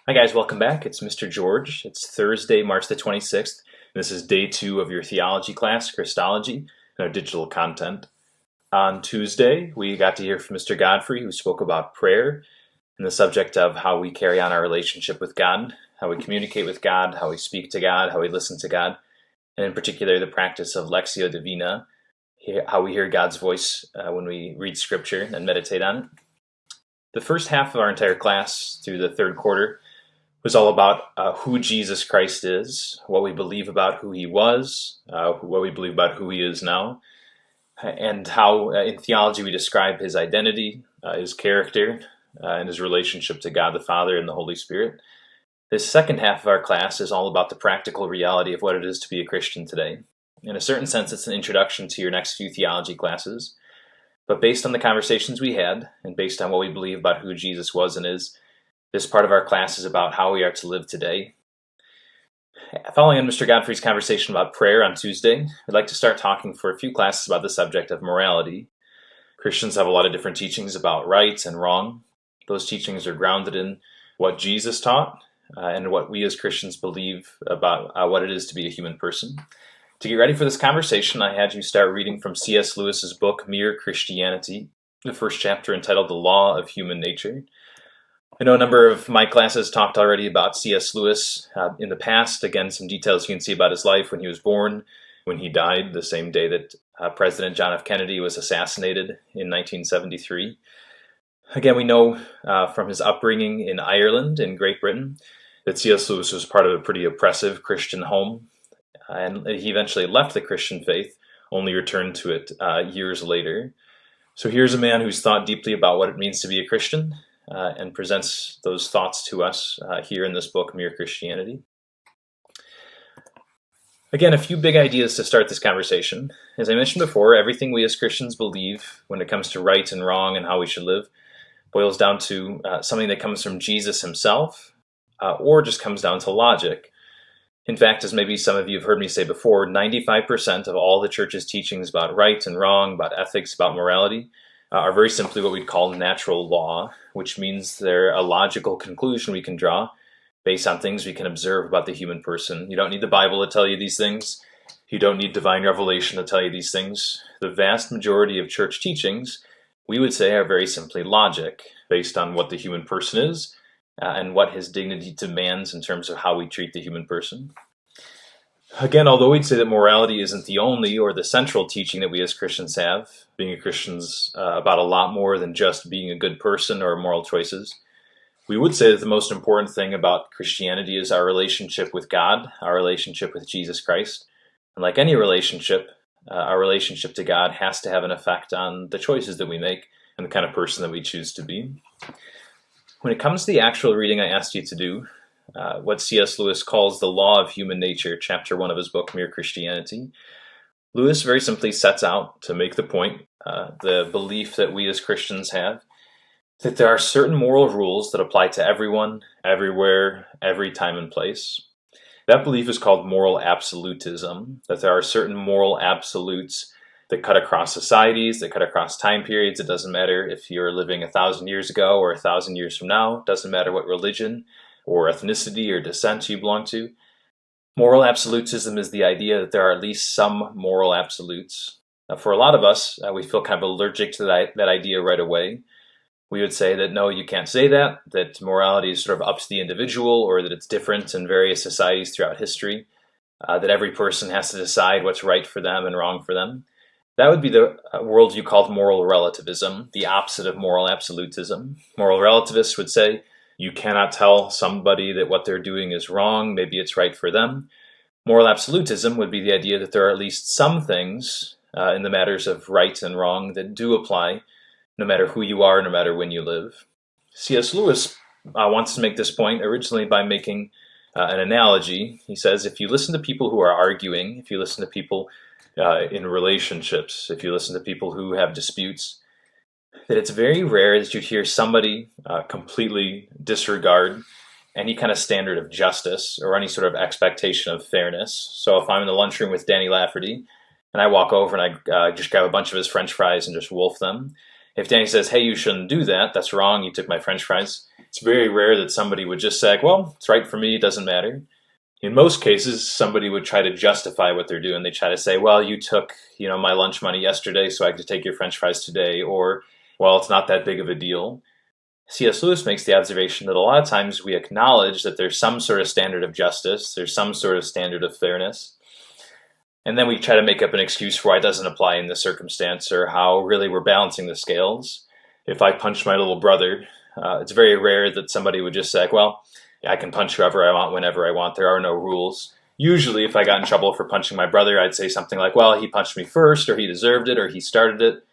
Hi guys, welcome back. It's Mr. George. It's Thursday, March the 26th. This is day 2 of your theology class, Christology, and our digital content. On Tuesday, we got to hear from Mr. Godfrey, who spoke about prayer and the subject of how we carry on our relationship with God, how we communicate with God, how we speak to God, how we listen to God, and in particular, the practice of Lectio Divina, how we hear God's voice when we read Scripture and meditate on it. The first half of our entire class, through the third quarter, was all about who Jesus Christ is, what we believe about who he was, what we believe about who he is now, and how in theology we describe his identity, his character, and his relationship to God the Father and the Holy Spirit. This second half of our class is all about the practical reality of what it is to be a Christian today. In a certain sense, it's an introduction to your next few theology classes, but based on the conversations we had, and based on what we believe about who Jesus was and is, this part of our class is about how we are to live today. Following on Mr. Godfrey's conversation about prayer on Tuesday, I'd like to start talking for a few classes about the subject of morality. Christians have a lot of different teachings about right and wrong. Those teachings are grounded in what Jesus taught and what we as Christians believe about what it is to be a human person. To get ready for this conversation, I had you start reading from C.S. Lewis's book, Mere Christianity, the first chapter entitled The Law of Human Nature. I know a number of my classes talked already about C.S. Lewis in the past. Again, some details you can see about his life: when he was born, when he died, the same day that President John F. Kennedy was assassinated in 1973. Again, we know from his upbringing in Ireland, in Great Britain, that C.S. Lewis was part of a pretty oppressive Christian home, and he eventually left the Christian faith, only returned to it years later. So here's a man who's thought deeply about what it means to be a Christian, and presents those thoughts to us here in this book, Mere Christianity. Again, a few big ideas to start this conversation. As I mentioned before, everything we as Christians believe when it comes to right and wrong and how we should live boils down to something that comes from Jesus himself, or just comes down to logic. In fact, as maybe some of you have heard me say before, 95% of all the church's teachings about right and wrong, about ethics, about morality, are very simply what we'd call natural law, which means they're a logical conclusion we can draw based on things we can observe about the human person. You don't need the Bible to tell you these things. You don't need divine revelation to tell you these things. The vast majority of church teachings, we would say, are very simply logic, based on what the human person is and what his dignity demands in terms of how we treat the human person. Again, although we'd say that morality isn't the only or the central teaching that we as Christians have, being a Christian's about a lot more than just being a good person or moral choices, we would say that the most important thing about Christianity is our relationship with God, our relationship with Jesus Christ. And like any relationship, our relationship to God has to have an effect on the choices that we make and the kind of person that we choose to be. When it comes to the actual reading I asked you to do, what C.S. Lewis calls the law of human nature, chapter 1 of his book, Mere Christianity, Lewis very simply sets out to make the point, the belief that we as Christians have, that there are certain moral rules that apply to everyone, everywhere, every time and place. That belief is called moral absolutism, that there are certain moral absolutes that cut across societies, that cut across time periods. It doesn't matter if you're living 1,000 years ago or 1,000 years from now. It doesn't matter what religion or ethnicity or descent you belong to. Moral absolutism is the idea that there are at least some moral absolutes. Now, for a lot of us, we feel kind of allergic to that idea right away. We would say that no, you can't say that morality is sort of up to the individual, or that it's different in various societies throughout history, that every person has to decide what's right for them and wrong for them. That would be the worldview called moral relativism, the opposite of moral absolutism. Moral relativists would say you cannot tell somebody that what they're doing is wrong, maybe it's right for them. Moral absolutism would be the idea that there are at least some things in the matters of right and wrong that do apply, no matter who you are, no matter when you live. C.S. Lewis wants to make this point originally by making an analogy. He says, if you listen to people who are arguing, if you listen to people in relationships, if you listen to people who have disputes, that it's very rare that you hear somebody completely disregard any kind of standard of justice or any sort of expectation of fairness. So if I'm in the lunchroom with Danny Lafferty and I walk over and I just grab a bunch of his French fries and just wolf them, If Danny says, hey, you shouldn't do that, that's wrong, you took my French fries, it's very rare that somebody would just say, well, it's right for me, it doesn't matter. In most cases, somebody would try to justify what they're doing. They try to say, well, you took, my lunch money yesterday, so I could take your French fries today, or, well, it's not that big of a deal. C.S. Lewis makes the observation that a lot of times we acknowledge that there's some sort of standard of justice, there's some sort of standard of fairness, and then we try to make up an excuse for why it doesn't apply in this circumstance, or how really we're balancing the scales. If I punch my little brother, it's very rare that somebody would just say, well, I can punch whoever I want, whenever I want, there are no rules. Usually, if I got in trouble for punching my brother, I'd say something like, well, he punched me first, or he deserved it, or he started it.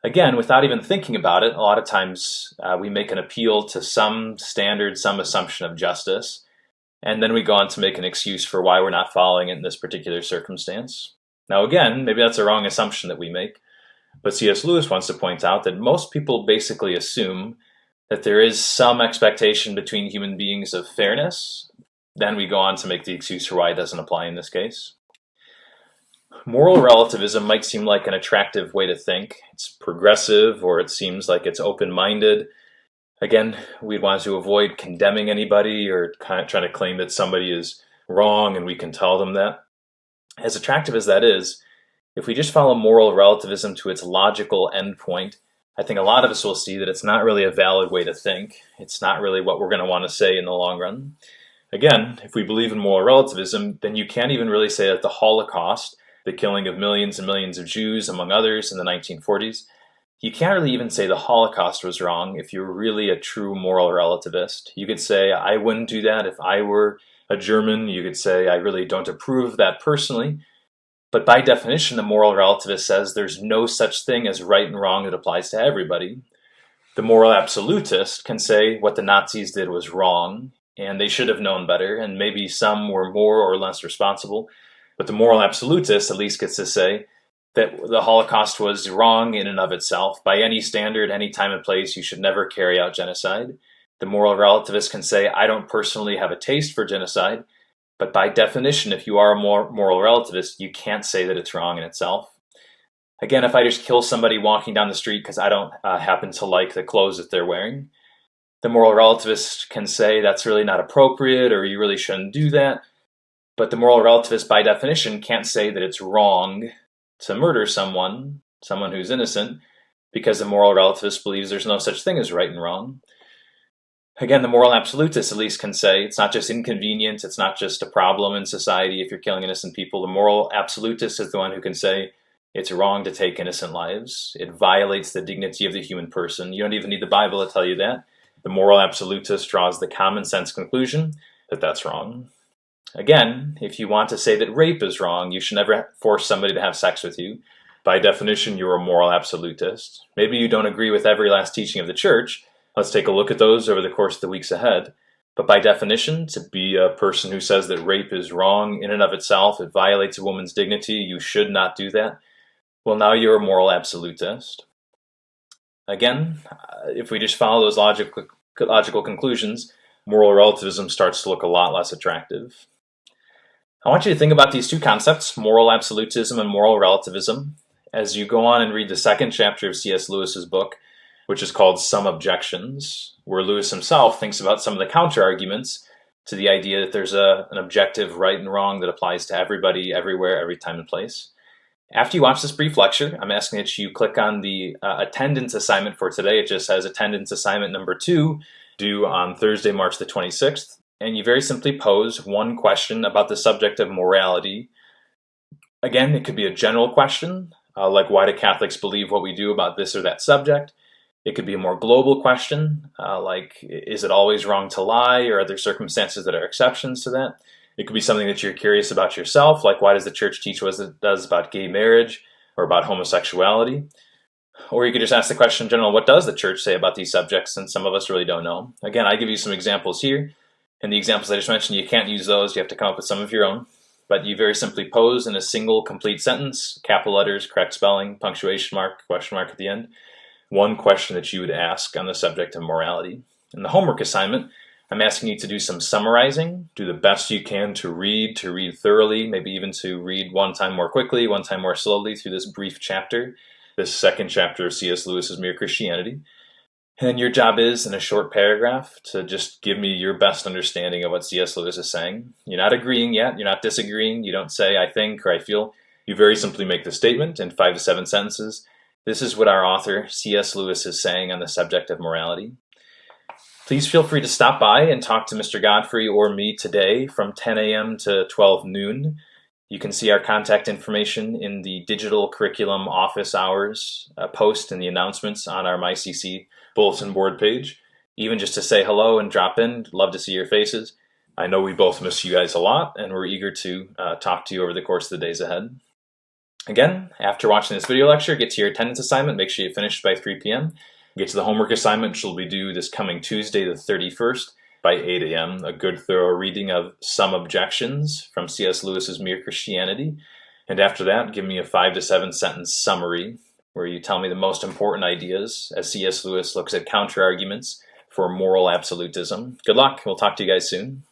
Again, without even thinking about it, a lot of times we make an appeal to some standard, some assumption of justice, and then we go on to make an excuse for why we're not following it in this particular circumstance. Now again, maybe that's a wrong assumption that we make, but C.S. Lewis wants to point out that most people basically assume that there is some expectation between human beings of fairness. Then we go on to make the excuse for why it doesn't apply in this case. Moral relativism might seem like an attractive way to think. It's progressive, or it seems like it's open-minded. Again, we'd want to avoid condemning anybody or kind of trying to claim that somebody is wrong and we can tell them that. As attractive as that is, if we just follow moral relativism to its logical endpoint, I think a lot of us will see that it's not really a valid way to think. It's not really what we're going to want to say in the long run. Again, if we believe in moral relativism, then you can't even really say that the Holocaust, the killing of millions and millions of Jews, among others, in the 1940s, you can't really even say the Holocaust was wrong if you're really a true moral relativist. You could say, I wouldn't do that if I were a German. You could say, I really don't approve of that personally. But by definition, the moral relativist says there's no such thing as right and wrong that applies to everybody. The moral absolutist can say what the Nazis did was wrong, and they should have known better, and maybe some were more or less responsible. But the moral absolutist at least gets to say that the Holocaust was wrong in and of itself. By any standard, any time and place, you should never carry out genocide. The moral relativist can say, I don't personally have a taste for genocide, but by definition, if you are a moral relativist, you can't say that it's wrong in itself. Again, if I just kill somebody walking down the street because I don't happen to like the clothes that they're wearing, the moral relativist can say that's really not appropriate, or you really shouldn't do that. But the moral relativist, by definition, can't say that it's wrong to murder someone who's innocent, because the moral relativist believes there's no such thing as right and wrong. Again, the moral absolutist at least can say it's not just inconvenient, it's not just a problem in society if you're killing innocent people. The moral absolutist is the one who can say it's wrong to take innocent lives. It violates the dignity of the human person. You don't even need the Bible to tell you that. The moral absolutist draws the common sense conclusion that that's wrong. Again, if you want to say that rape is wrong, you should never force somebody to have sex with you. By definition, you're a moral absolutist. Maybe you don't agree with every last teaching of the church. Let's take a look at those over the course of the weeks ahead. But by definition, to be a person who says that rape is wrong in and of itself, it violates a woman's dignity, you should not do that, well, now you're a moral absolutist. Again, if we just follow those logical conclusions, moral relativism starts to look a lot less attractive. I want you to think about these two concepts, moral absolutism and moral relativism, as you go on and read the second chapter of C.S. Lewis's book, which is called Some Objections, where Lewis himself thinks about some of the counter-arguments to the idea that there's an objective right and wrong that applies to everybody, everywhere, every time and place. After you watch this brief lecture, I'm asking that you click on the attendance assignment for today. It just says attendance assignment number 2, due on Thursday, March the 26th. And you very simply pose one question about the subject of morality. Again, it could be a general question, like why do Catholics believe what we do about this or that subject? It could be a more global question, like is it always wrong to lie, or are there circumstances that are exceptions to that? It could be something that you're curious about yourself, like why does the church teach what it does about gay marriage or about homosexuality? Or you could just ask the question in general, what does the church say about these subjects, since some of us really don't know? Again, I give you some examples here. And the examples I just mentioned, you can't use those. You have to come up with some of your own. But you very simply pose in a single complete sentence, capital letters, correct spelling, punctuation mark, question mark at the end, one question that you would ask on the subject of morality. In the homework assignment, I'm asking you to do some summarizing, do the best you can to read thoroughly, maybe even to read one time more quickly, one time more slowly through this brief chapter. this second chapter of C.S. Lewis's Mere Christianity. And then your job is, in a short paragraph, to just give me your best understanding of what C.S. Lewis is saying. You're not agreeing yet. You're not disagreeing. You don't say, I think, or I feel. You very simply make the statement in 5 to 7 sentences. This is what our author, C.S. Lewis, is saying on the subject of morality. Please feel free to stop by and talk to Mr. Godfrey or me today from 10 a.m. to 12 noon. You can see our contact information in the digital curriculum office hours post and the announcements on our MyCC bulletin board page. Even just to say hello and drop in, love to see your faces. I know we both miss you guys a lot, and we're eager to talk to you over the course of the days ahead. Again, after watching this video lecture, get to your attendance assignment. Make sure you finish by 3 p.m. Get to the homework assignment, which will be due this coming Tuesday, the 31st, by 8 a.m. A good thorough reading of Some Objections from C.S. Lewis's Mere Christianity. And after that, give me a 5 to 7 sentence summary where you tell me the most important ideas as C.S. Lewis looks at counter-arguments for moral absolutism. Good luck. We'll talk to you guys soon.